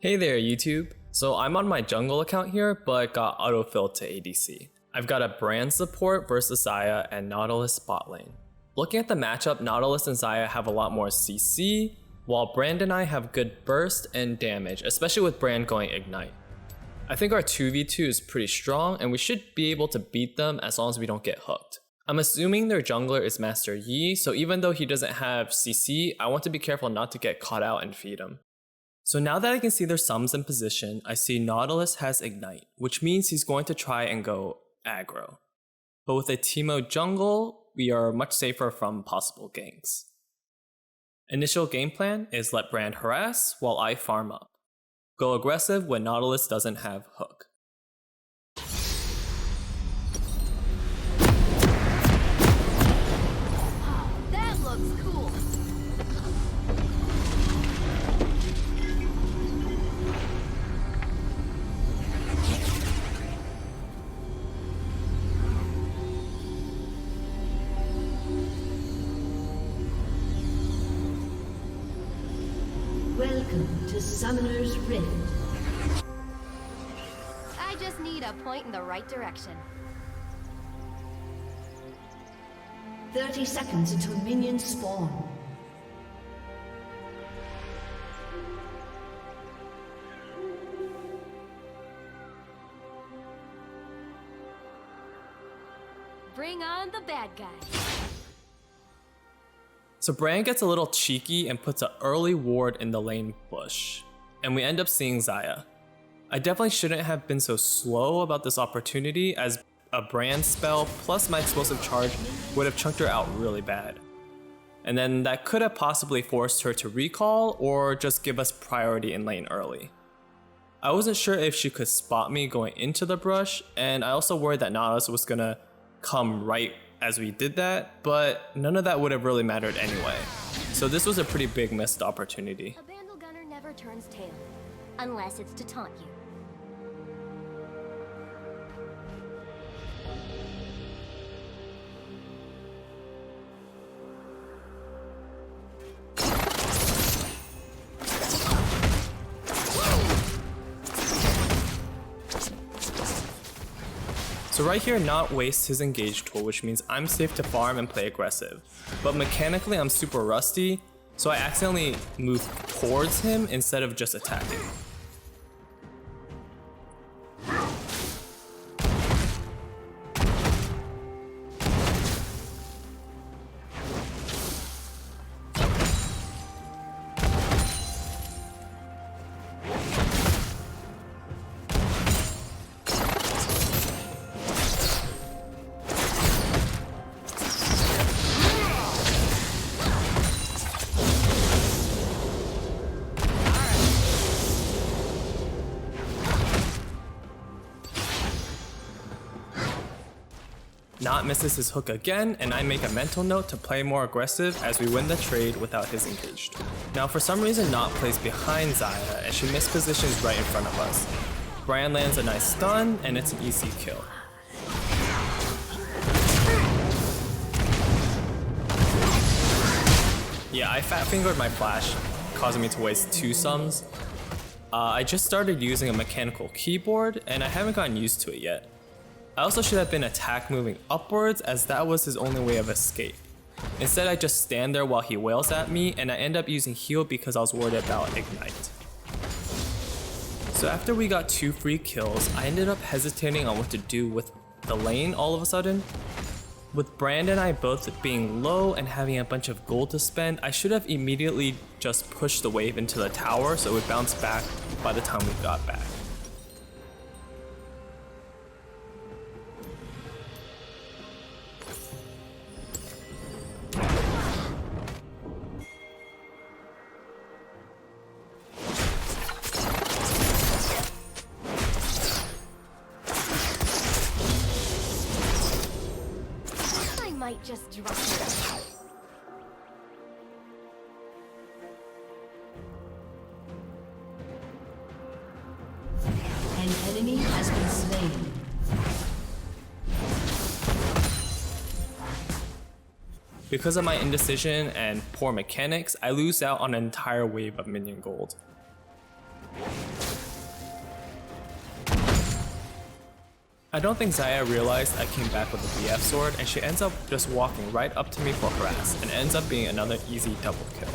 Hey there YouTube! So I'm on my jungle account here, but got autofilled to ADC. I've got a Brand support versus Xayah and Nautilus bot lane. Looking at the matchup, Nautilus and Xayah have a lot more CC, while Brand and I have good burst and damage, especially with Brand going Ignite. I think our 2v2 is pretty strong and we should be able to beat them as long as we don't get hooked. I'm assuming their jungler is Master Yi, so even though he doesn't have CC, I want to be careful not to get caught out and feed him. So now that I can see their sums in position, I see Nautilus has Ignite, which means he's going to try and go aggro. But with a Teemo jungle, we are much safer from possible ganks. Initial game plan is let Brand harass while I farm up. Go aggressive when Nautilus doesn't have hook. That looks cool. Welcome to Summoner's Rift. I just need a point in the right direction. 30 seconds until minions spawn. Bring on the bad guys. So Brand gets a little cheeky and puts an early ward in the lane bush, and we end up seeing Xayah. I definitely shouldn't have been so slow about this opportunity, as a Brand spell plus my explosive charge would have chunked her out really bad. And then that could have possibly forced her to recall or just give us priority in lane early. I wasn't sure if she could spot me going into the brush, and I also worried that Nautilus was gonna come right as we did that, but none of that would have really mattered anyway. So this was a pretty big missed opportunity. A Vandal Gunner never turns tail, unless it's to taunt you. So right here, Not wastes his engage tool, which means I'm safe to farm and play aggressive. But mechanically, I'm super rusty, so I accidentally move towards him instead of just attacking. Not misses his hook again, and I make a mental note to play more aggressive as we win the trade without his engaged. Now for some reason Not plays behind Xayah and she mispositions right in front of us. Brand lands a nice stun and it's an easy kill. Yeah, I fat fingered my flash, causing me to waste 2 sums. I just started using a mechanical keyboard and I haven't gotten used to it yet. I also should have been attack moving upwards, as that was his only way of escape. Instead, I just stand there while he wails at me, and I end up using heal because I was worried about Ignite. So after we got 2 free kills, I ended up hesitating on what to do with the lane all of a sudden. With Brand and I both being low and having a bunch of gold to spend, I should have immediately just pushed the wave into the tower so it would bounce back by the time we got back. Might just drop it. An enemy has been slain. Because of my indecision and poor mechanics, I lose out on an entire wave of minion gold. I don't think Xayah realized I came back with a BF sword, and she ends up just walking right up to me for harass, and ends up being another easy double kill.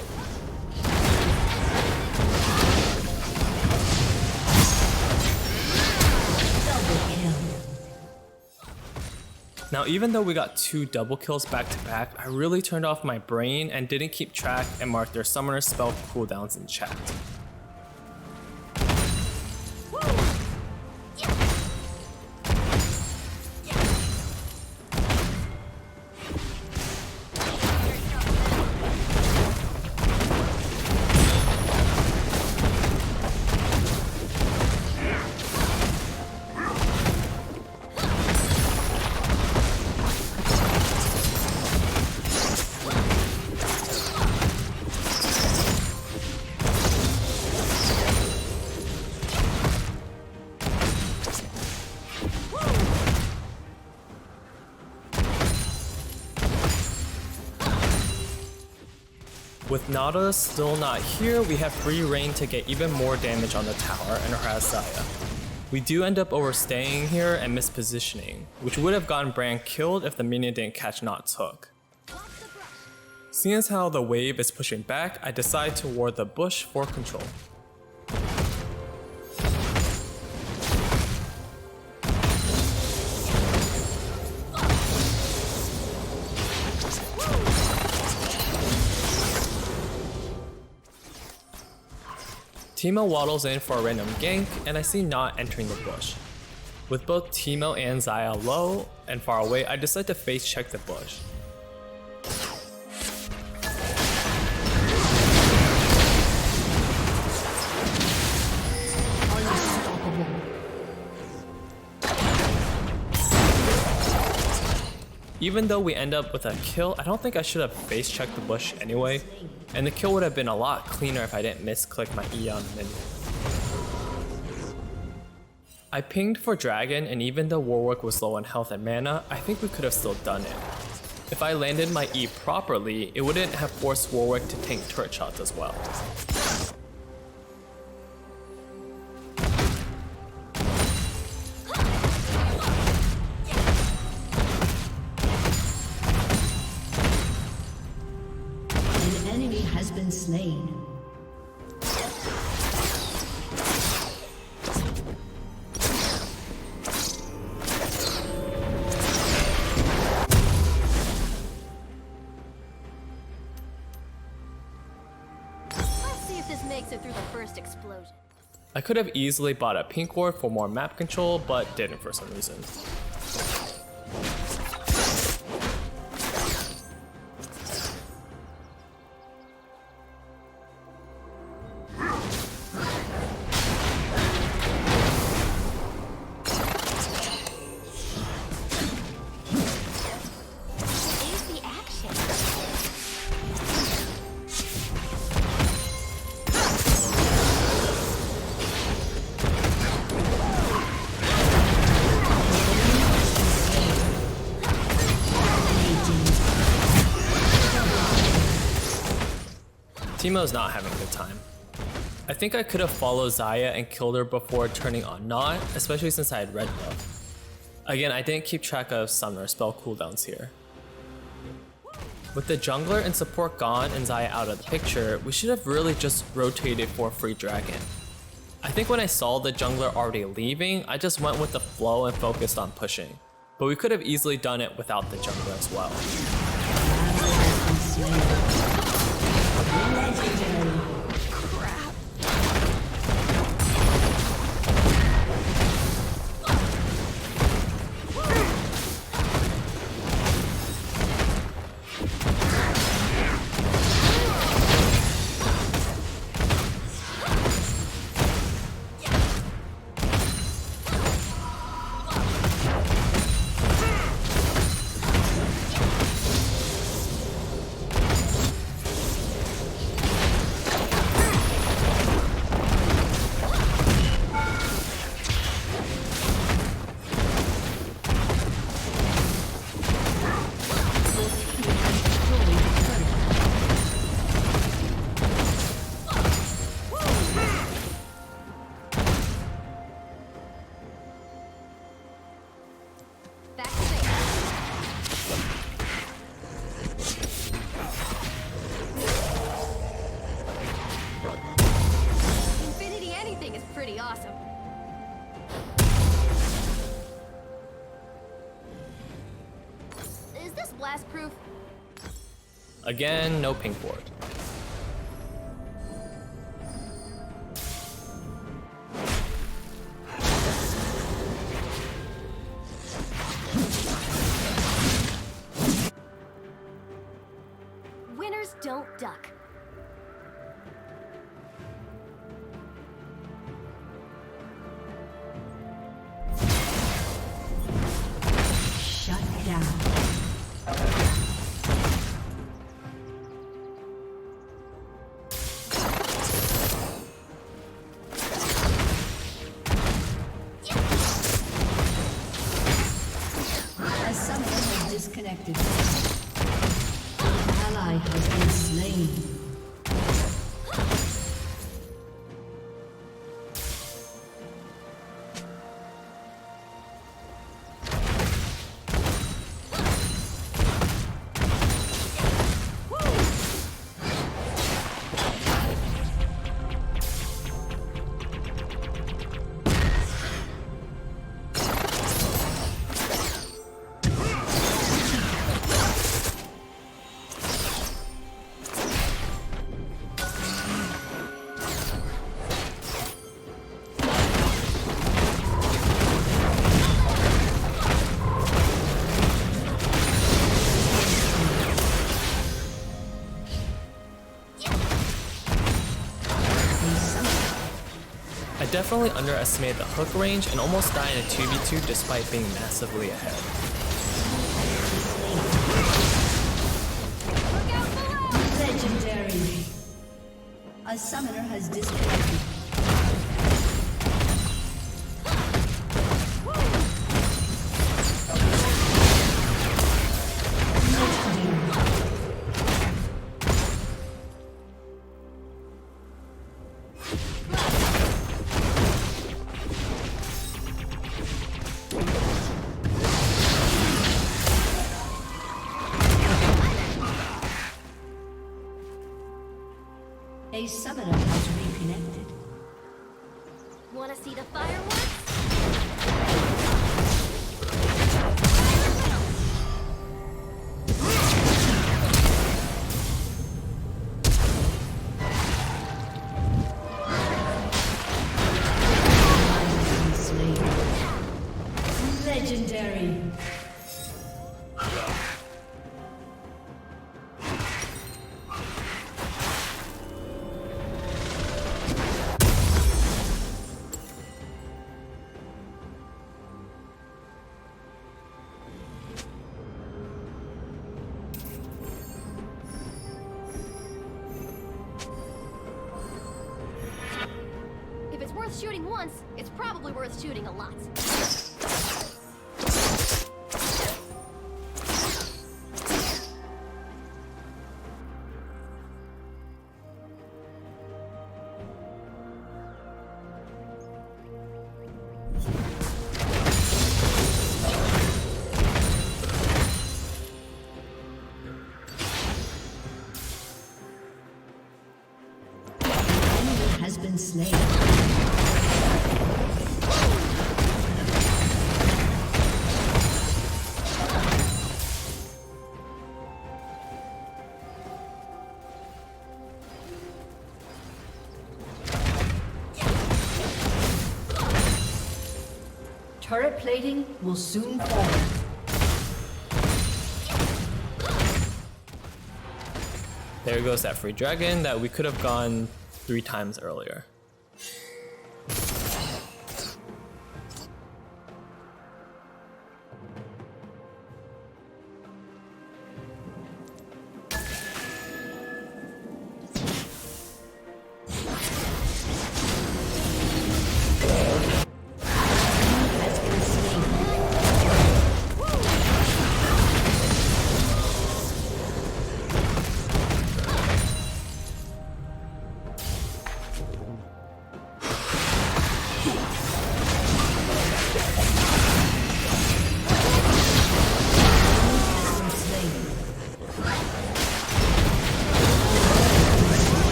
Now even though we got 2 double kills back to back, I really turned off my brain and didn't keep track and mark their summoner spell cooldowns in chat. With Nautilus still not here, we have free reign to get even more damage on the tower and harass Xayah. We do end up overstaying here and mispositioning, which would have gotten Brand killed if the minion didn't catch Not's hook. Seeing as how the wave is pushing back, I decide to ward the bush for control. Teemo waddles in for a random gank, and I see Not entering the bush. With both Teemo and Xayah low and far away, I decide to face check the bush. Even though we end up with a kill, I don't think I should have face checked the bush anyway, and the kill would have been a lot cleaner if I didn't misclick my E on the minion. I pinged for Dragon, and even though Warwick was low on health and mana, I think we could have still done it. If I landed my E properly, it wouldn't have forced Warwick to tank turret shots as well. Slain. Let's see if this makes it through the first explosion. I could have easily bought a pink ward for more map control, but didn't for some reason. Teemo's not having a good time. I think I could have followed Xayah and killed her before turning on Not, especially since I had red buff. Again, I didn't keep track of summoner spell cooldowns here. With the jungler and support gone and Xayah out of the picture, we should have really just rotated for free dragon. I think when I saw the jungler already leaving, I just went with the flow and focused on pushing. But we could have easily done it without the jungler as well. pretty awesome. Is this blast proof? Again, no pink ward. Winners don't duck. Shut down. A summoner has disconnected. An ally has been slain. I definitely underestimated the hook range and almost died in a 2v2 despite being massively ahead. Legendary. A summoner has disconnected. A summoner has reconnected. Wanna see the fireworks? Legendary. If it's worth shooting once, it's probably worth shooting a lot. Has been slain. Turret plating will soon fall. There goes that free dragon that we could have gone 3 times earlier.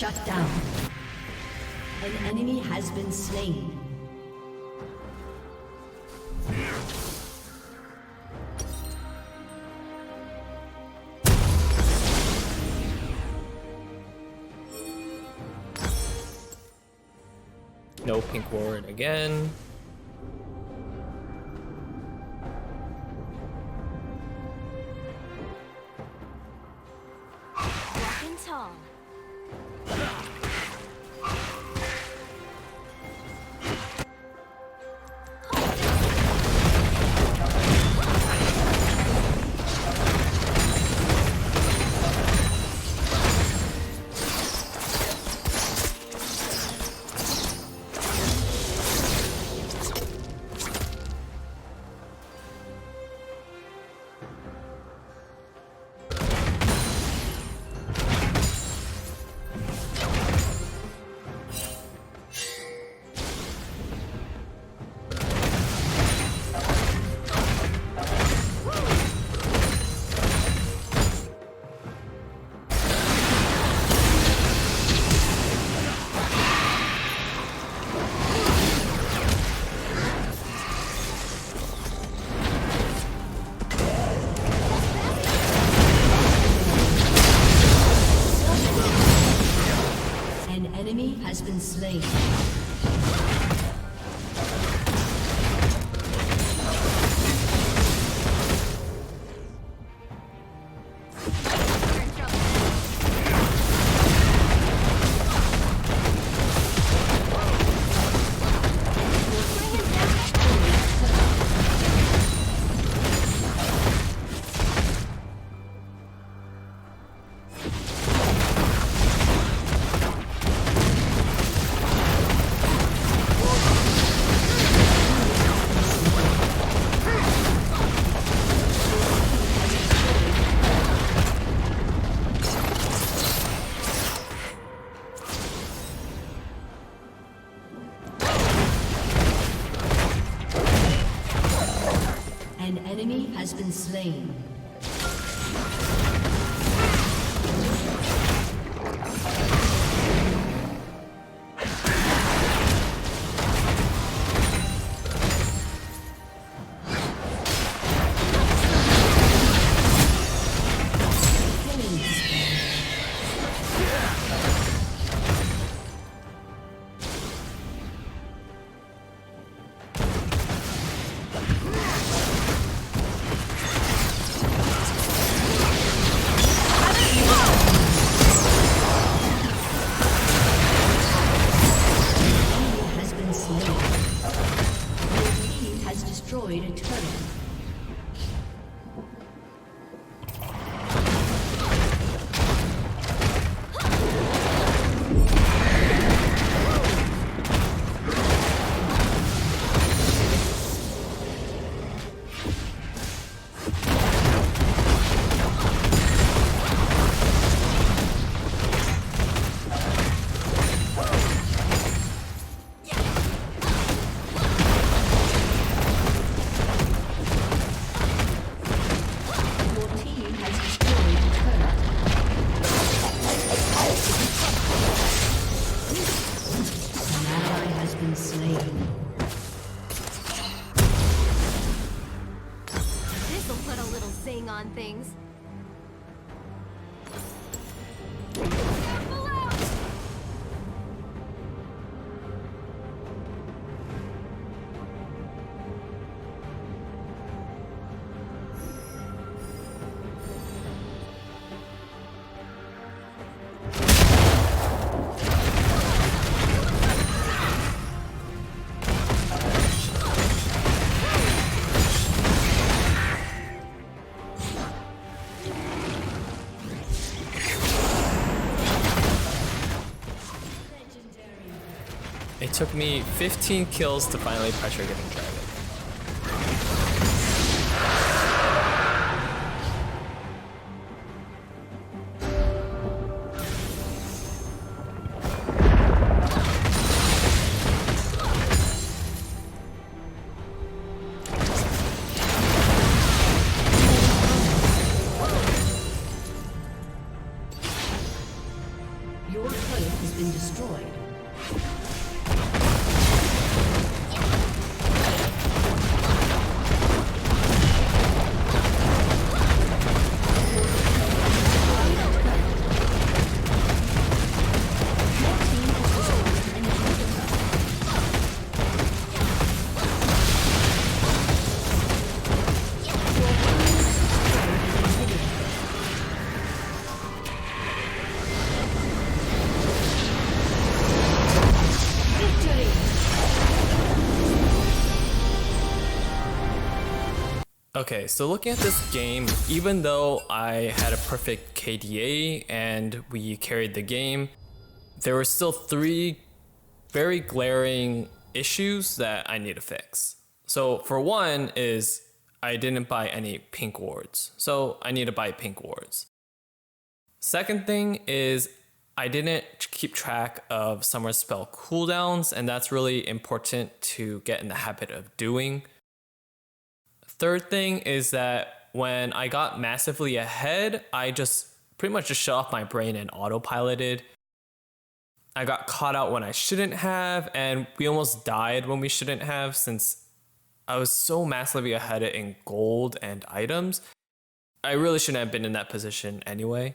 Shut down. An enemy has been slain. No pink ward again. Walking tall. Has been slain. An enemy has been slain. Destroyed a turret. This'll put a little zing on things. Careful out! It took me 15 kills to finally pressure getting dragon. Your turret has been destroyed. Okay, so looking at this game, even though I had a perfect KDA and we carried the game, there were still 3 very glaring issues that I need to fix. So for one is I didn't buy any pink wards, so I need to buy pink wards. Second thing is I didn't keep track of summer spell cooldowns, and that's really important to get in the habit of doing. Third thing is that when I got massively ahead, I just pretty much just shut off my brain and autopiloted. I got caught out when I shouldn't have, and we almost died when we shouldn't have since I was so massively ahead in gold and items. I really shouldn't have been in that position anyway.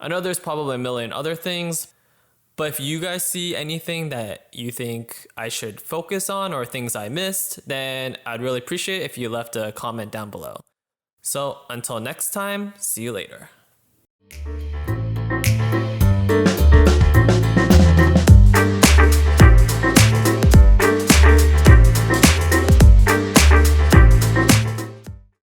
I know there's probably a million other things, but if you guys see anything that you think I should focus on or things I missed, then I'd really appreciate it if you left a comment down below. So until next time, see you later.